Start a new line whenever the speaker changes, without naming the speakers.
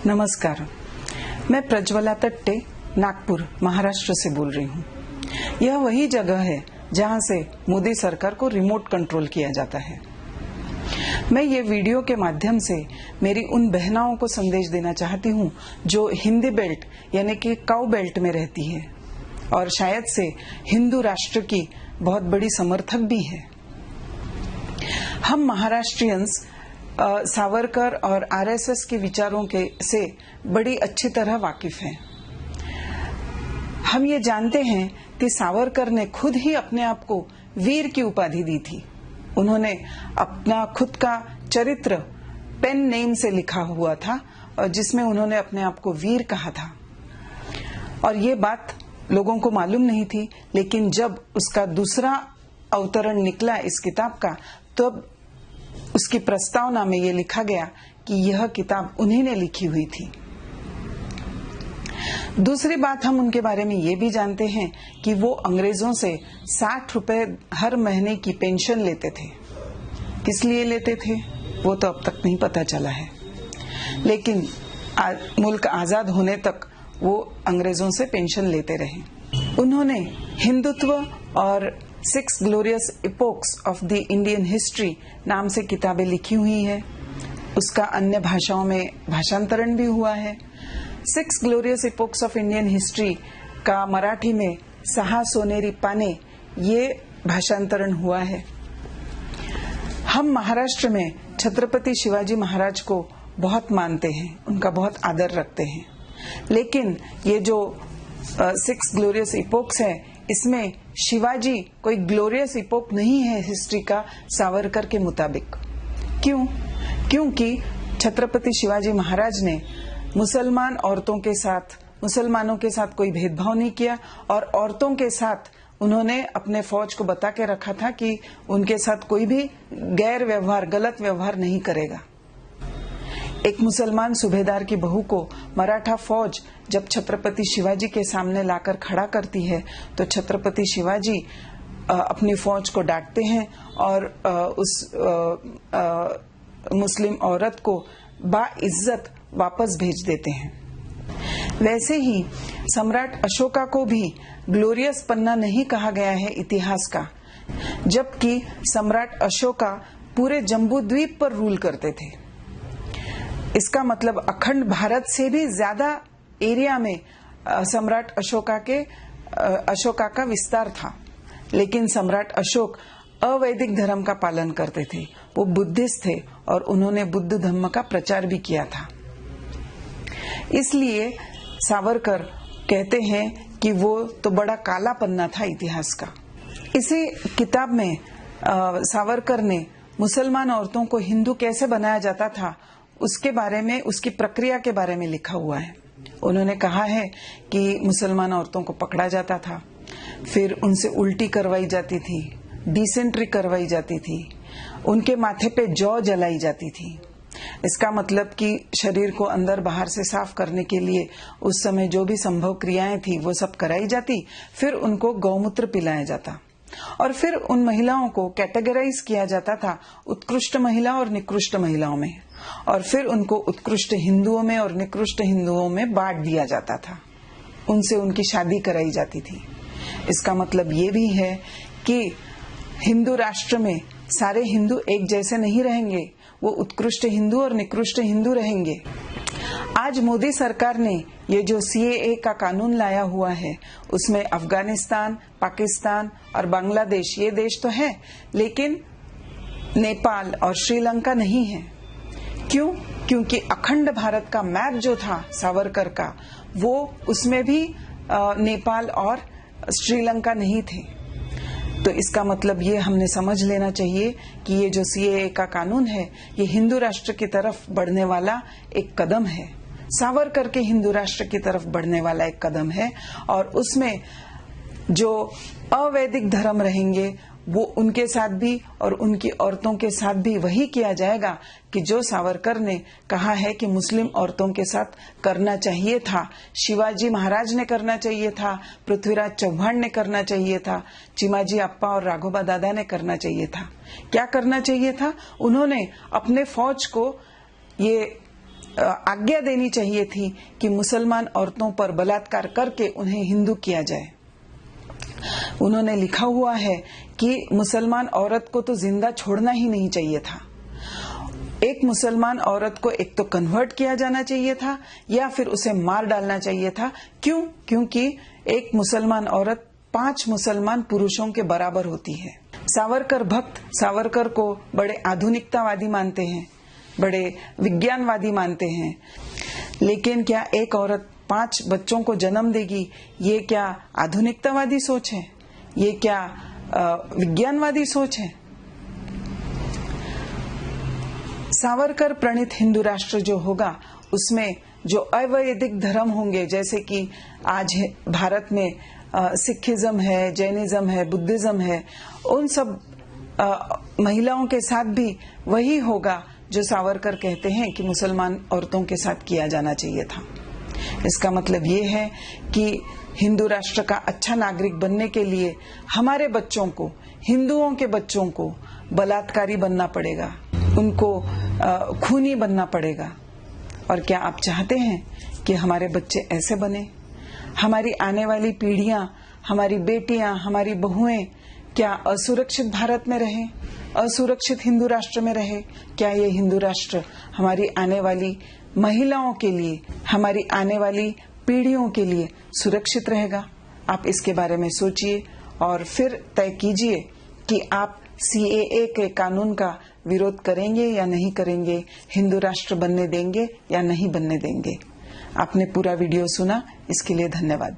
नमस्कार, मैं प्रज्वला तट्टे नागपुर महाराष्ट्र से बोल रही हूँ। यह वही जगह है जहाँ से मोदी सरकार को रिमोट कंट्रोल किया जाता है। मैं ये वीडियो के माध्यम से मेरी उन बहनाओं को संदेश देना चाहती हूँ जो हिंदी बेल्ट यानी कि काउ बेल्ट में रहती है और शायद से हिंदू राष्ट्र की बहुत बड़ी समर्थक भी है। हम महाराष्ट्रियंस सावरकर और आरएसएस के विचारों से बड़ी अच्छी तरह वाकिफ हैं। हम ये जानते हैं कि सावरकर ने खुद ही अपने आप को वीर की उपाधि दी थी। उन्होंने अपना खुद का चरित्र पेन नेम से लिखा हुआ था और जिसमें उन्होंने अपने आप को वीर कहा था और ये बात लोगों को मालूम नहीं थी, लेकिन जब उसका दूसरा अवतरण निकला इस किताब का तब उसकी प्रस्तावना में ये लिखा गया कि यह किताब उन्हीं ने लिखी हुई थी। दूसरी बात, हम उनके बारे में ये भी जानते हैं कि वो अंग्रेजों से 60 रुपए हर महीने की पेंशन लेते थे। किस लिए लेते थे वो तो अब तक नहीं पता चला है, लेकिन मुल्क आजाद होने तक वो अंग्रेजों से पेंशन लेते रहे। उन्होंने हिंदुत्व और 6 glorious epochs of the Indian history नाम से किताबें लिखी हुई है। उसका अन्य भाषाओं में भाषांतरण भी हुआ है। 6 glorious epochs of Indian history का मराठी में 6 सोनेरी पाने ये भाषांतरण हुआ है। हम महाराष्ट्र में छत्रपति शिवाजी महाराज को बहुत मानते हैं, उनका बहुत आदर रखते हैं, लेकिन ये जो 6 ग्लोरियस इपोक्स है इसमें शिवाजी कोई ग्लोरियस इपोक नहीं है हिस्ट्री का सावरकर के मुताबिक। क्यों? क्योंकि छत्रपति शिवाजी महाराज ने मुसलमानों के साथ कोई भेदभाव नहीं किया और औरतों के साथ उन्होंने अपने फौज को बता के रखा था कि उनके साथ कोई भी गलत व्यवहार नहीं करेगा। एक मुसलमान सूबेदार की बहू को मराठा फौज जब छत्रपति शिवाजी के सामने लाकर खड़ा करती है तो छत्रपति शिवाजी अपनी फौज को डांटते हैं और उस मुस्लिम औरत को बाइज्जत वापस भेज देते हैं। वैसे ही सम्राट अशोका को भी ग्लोरियस पन्ना नहीं कहा गया है इतिहास का, जबकि सम्राट अशोका पूरे जम्बू द्वीप पर रूल करते थे। इसका मतलब अखंड भारत से भी ज्यादा एरिया में सम्राट अशोका का विस्तार था, लेकिन सम्राट अशोक अवैदिक धर्म का पालन करते थे। वो बुद्धिस्ट थे और उन्होंने बुद्ध धर्म का प्रचार भी किया था। इसलिए सावरकर कहते हैं कि वो तो बड़ा काला पन्ना था इतिहास का। इसी किताब में सावरकर ने मुसलमान औरतों को हिंदू कैसे बनाया जाता था उसके बारे में, उसकी प्रक्रिया के बारे में लिखा हुआ है। उन्होंने कहा है कि मुसलमान औरतों को पकड़ा जाता था, फिर उनसे उल्टी करवाई जाती थी, डिसेंट्री करवाई जाती थी, उनके माथे पे जौ जलाई जाती थी। इसका मतलब कि शरीर को अंदर बाहर से साफ करने के लिए उस समय जो भी संभव क्रियाएं थी वो सब कराई जाती। फिर उनको गौमूत्र पिलाया जाता और फिर उन महिलाओं को कैटेगराइज किया जाता था उत्कृष्ट महिला और निकृष्ट महिलाओं में, और फिर उनको उत्कृष्ट हिंदुओं में और निकृष्ट हिंदुओं में बांट दिया जाता था। उनसे उनकी शादी कराई जाती थी। इसका मतलब ये भी है कि हिंदू राष्ट्र में सारे हिंदू एक जैसे नहीं रहेंगे, वो उत्कृष्ट हिंदू और निकृष्ट हिंदू रहेंगे। आज मोदी सरकार ने ये जो सीएए का कानून लाया हुआ है उसमें अफगानिस्तान, पाकिस्तान और बांग्लादेश ये देश तो है, लेकिन नेपाल और श्रीलंका नहीं है। क्यों? क्योंकि अखंड भारत का मैप जो था सावरकर का, वो उसमें भी नेपाल और श्रीलंका नहीं थे। तो इसका मतलब ये हमने समझ लेना चाहिए कि ये जो सीएए का कानून है ये हिंदू राष्ट्र की तरफ बढ़ने वाला एक कदम है, सावरकर के हिंदू राष्ट्र की तरफ बढ़ने वाला एक कदम है। और उसमें जो अवैदिक धर्म रहेंगे वो उनके साथ भी और उनकी औरतों के साथ भी वही किया जाएगा कि जो सावरकर ने कहा है कि मुस्लिम औरतों के साथ करना चाहिए था, शिवाजी महाराज ने करना चाहिए था, पृथ्वीराज चौहान ने करना चाहिए था, चिमाजी अप्पा और राघोबा दादा ने करना चाहिए था। क्या करना चाहिए था? उन्होंने अपने फौज को ये आज्ञा देनी चाहिए थी कि मुसलमान औरतों पर बलात्कार करके उन्हें हिंदू किया जाए। उन्होंने लिखा हुआ है कि मुसलमान औरत को तो जिंदा छोड़ना ही नहीं चाहिए था। एक मुसलमान औरत को एक तो कन्वर्ट किया जाना चाहिए था या फिर उसे मार डालना चाहिए था। क्यों? क्योंकि एक मुसलमान औरत 5 मुसलमान पुरुषों के बराबर होती है। सावरकर भक्त सावरकर को बड़े आधुनिकतावादी मानते हैं, बड़े विज्ञानवादी मानते हैं, लेकिन क्या एक औरत 5 बच्चों को जन्म देगी, ये क्या आधुनिकतावादी सोच है? ये क्या विज्ञानवादी सोच है? सावरकर प्रणीत हिंदू राष्ट्र जो होगा उसमें जो अवैदिक धर्म होंगे, जैसे कि आज भारत में सिखिज्म है, जैनिज्म है, बुद्धिज्म है, उन सब महिलाओं के साथ भी वही होगा जो सावरकर कहते हैं कि मुसलमान औरतों के साथ किया जाना चाहिए था। इसका मतलब ये है कि हिंदू राष्ट्र का अच्छा नागरिक बनने के लिए हमारे बच्चों को, हिंदुओं के बच्चों को बलात्कारी बनना पड़ेगा, उनको खूनी बनना पड़ेगा। और क्या आप चाहते हैं कि हमारे बच्चे ऐसे बने? हमारी आने वाली पीढ़ियां, हमारी बेटियां, हमारी बहुएं क्या असुरक्षित भारत में रहे, असुरक्षित हिंदू राष्ट्र में रहे? क्या ये हिंदू राष्ट्र हमारी आने वाली महिलाओं के लिए, हमारी आने वाली पीढ़ियों के लिए सुरक्षित रहेगा? आप इसके बारे में सोचिए और फिर तय कीजिए कि आप CAA के कानून का विरोध करेंगे या नहीं करेंगे, हिंदू राष्ट्र बनने देंगे या नहीं बनने देंगे। आपने पूरा वीडियो सुना, इसके लिए धन्यवाद।